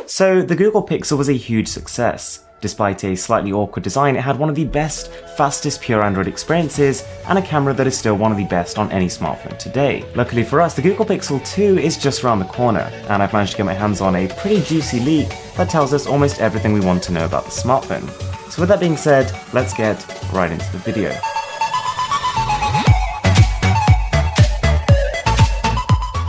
So the Google Pixel was a huge success. Despite a slightly awkward design, it had one of the best, fastest pure Android experiences, and a camera that is still one of the best on any smartphone today. Luckily for us, the Google Pixel 2 is just around the corner, and I've managed to get my hands on a pretty juicy leak that tells us almost everything we want to know about the smartphone. So with that being said, let's get right into the video.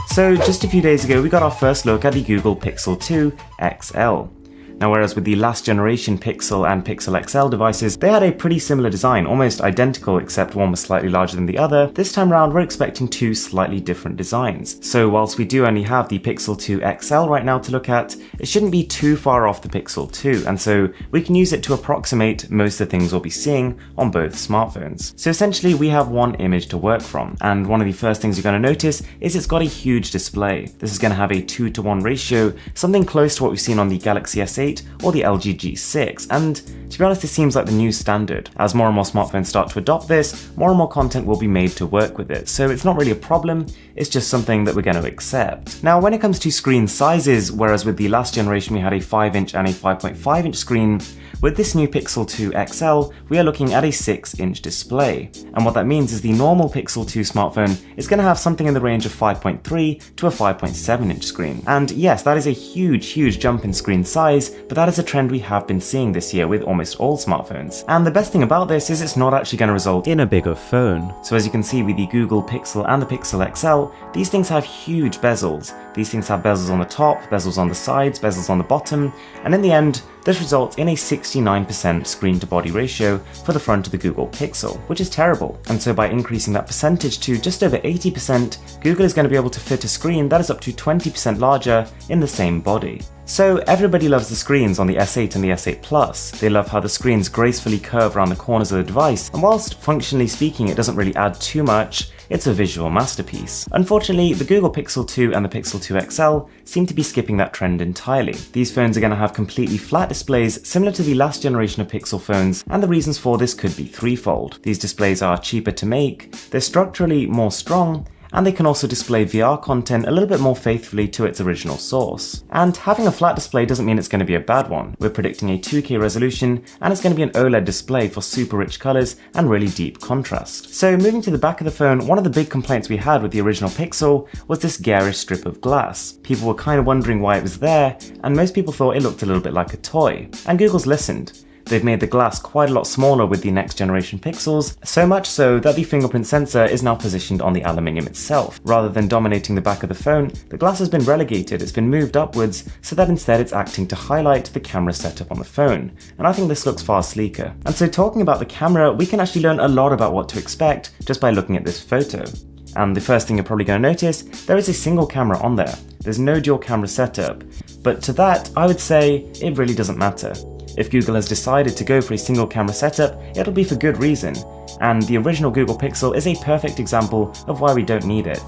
So just a few days ago, we got our first look at the Google Pixel 2 XL. Now, whereas with the last generation Pixel and Pixel XL devices, they had a pretty similar design, almost identical except one was slightly larger than the other, this time around we're expecting two slightly different designs. So whilst we do only have the Pixel 2 XL right now to look at, it shouldn't be too far off the Pixel 2, and so we can use it to approximate most of the things we'll be seeing on both smartphones. So essentially we have one image to work from, and one of the first things you're going to notice is it's got a huge display. This is going to have a 2:1 ratio, something close to what we've seen on the Galaxy S8 or the LG G6, and to be honest, this seems like the new standard. As more and more smartphones start to adopt this, more and more content will be made to work with it, so it's not really a problem, it's just something that we're going to accept. Now, when it comes to screen sizes, whereas with the last generation we had a 5-inch and a 5.5-inch screen, with this new Pixel 2 XL, we are looking at a 6-inch display. And what that means is the normal Pixel 2 smartphone is going to have something in the range of 5.3 to a 5.7-inch screen. And yes, that is a huge jump in screen size, but that is a trend we have been seeing this year with almost all smartphones. And the best thing about this is it's not actually going to result in a bigger phone. So as you can see with the Google Pixel and the Pixel XL, these things have huge bezels. These things have bezels on the top, bezels on the sides, bezels on the bottom, and in the end, this results in a 69% screen-to-body ratio for the front of the Google Pixel, which is terrible. And so by increasing that percentage to just over 80%, Google is going to be able to fit a screen that is up to 20% larger in the same body. So everybody loves the screens on the S8 and the S8 Plus. They love how the screens gracefully curve around the corners of the device, and whilst functionally speaking it doesn't really add too much, it's a visual masterpiece. Unfortunately, the Google Pixel 2 and the Pixel 2 XL seem to be skipping that trend entirely. These phones are going to have completely flat displays similar to the last generation of Pixel phones, and the reasons for this could be threefold. These displays are cheaper to make, they're structurally more strong, and they can also display VR content a little bit more faithfully to its original source. And having a flat display doesn't mean it's going to be a bad one. We're predicting a 2K resolution, and it's going to be an OLED display for super rich colors and really deep contrast. So moving to the back of the phone, one of the big complaints we had with the original Pixel was this garish strip of glass. People were kind of wondering why it was there, and most people thought it looked a little bit like a toy. And Google's listened. They've made the glass quite a lot smaller with the next generation Pixels, so much so that the fingerprint sensor is now positioned on the aluminium itself. Rather than dominating the back of the phone, the glass has been relegated, it's been moved upwards, so that instead it's acting to highlight the camera setup on the phone. And I think this looks far sleeker. And so talking about the camera, we can actually learn a lot about what to expect just by looking at this photo. And the first thing you're probably going to notice, there is a single camera on there. There's no dual camera setup. But to that, I would say it really doesn't matter. If Google has decided to go for a single camera setup, it'll be for good reason, and the original Google Pixel is a perfect example of why we don't need it.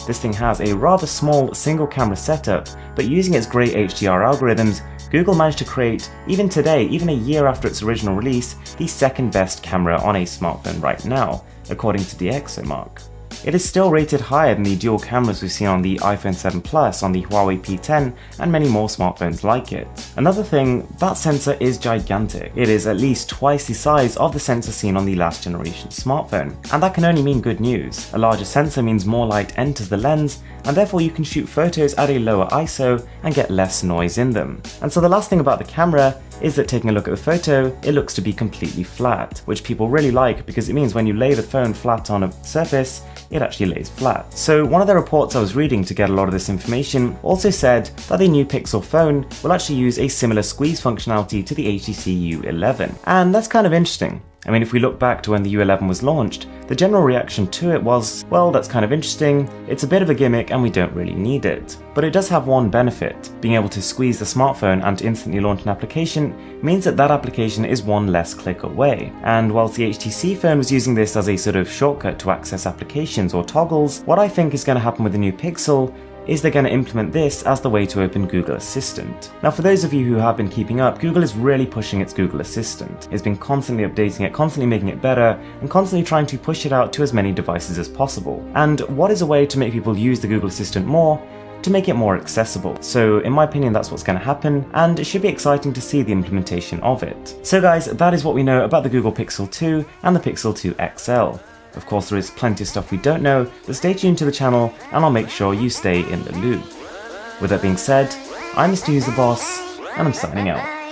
This thing has a rather small single camera setup, but using its great HDR algorithms, Google managed to create, even today, even a year after its original release, the second best camera on a smartphone right now, according to DxOMark. It is still rated higher than the dual cameras we've seen on the iPhone 7 Plus, on the Huawei P10, and many more smartphones like it. Another thing, that sensor is gigantic. It is at least twice the size of the sensor seen on the last generation smartphone. And that can only mean good news. A larger sensor means more light enters the lens, and therefore you can shoot photos at a lower ISO and get less noise in them. And so the last thing about the camera is that taking a look at the photo, it looks to be completely flat, which people really like because it means when you lay the phone flat on a surface, it actually lays flat. So one of the reports I was reading to get a lot of this information also said that the new Pixel phone will actually use a similar squeeze functionality to the HTC U11. And that's kind of interesting. I mean, if we look back to when the U11 was launched, the general reaction to it was, well, that's kind of interesting, it's a bit of a gimmick and we don't really need it. But it does have one benefit. Being able to squeeze the smartphone and instantly launch an application means that that application is one less click away. And whilst the HTC phone was using this as a sort of shortcut to access applications or toggles, what I think is going to happen with the new Pixel is they're going to implement this as the way to open Google Assistant. Now, for those of you who have been keeping up, Google is really pushing its Google Assistant. It's been constantly updating it, constantly making it better, and constantly trying to push it out to as many devices as possible. And what is a way to make people use the Google Assistant more to make it more accessible. So in my opinion, that's what's going to happen, and it should be exciting to see the implementation of it. So guys, that is what we know about the Google Pixel 2 and the Pixel 2 XL. Of course, there is plenty of stuff we don't know, but stay tuned to the channel and I'll make sure you stay in the loop. With that being said, I'm Mr. Who's the Boss, and I'm signing out.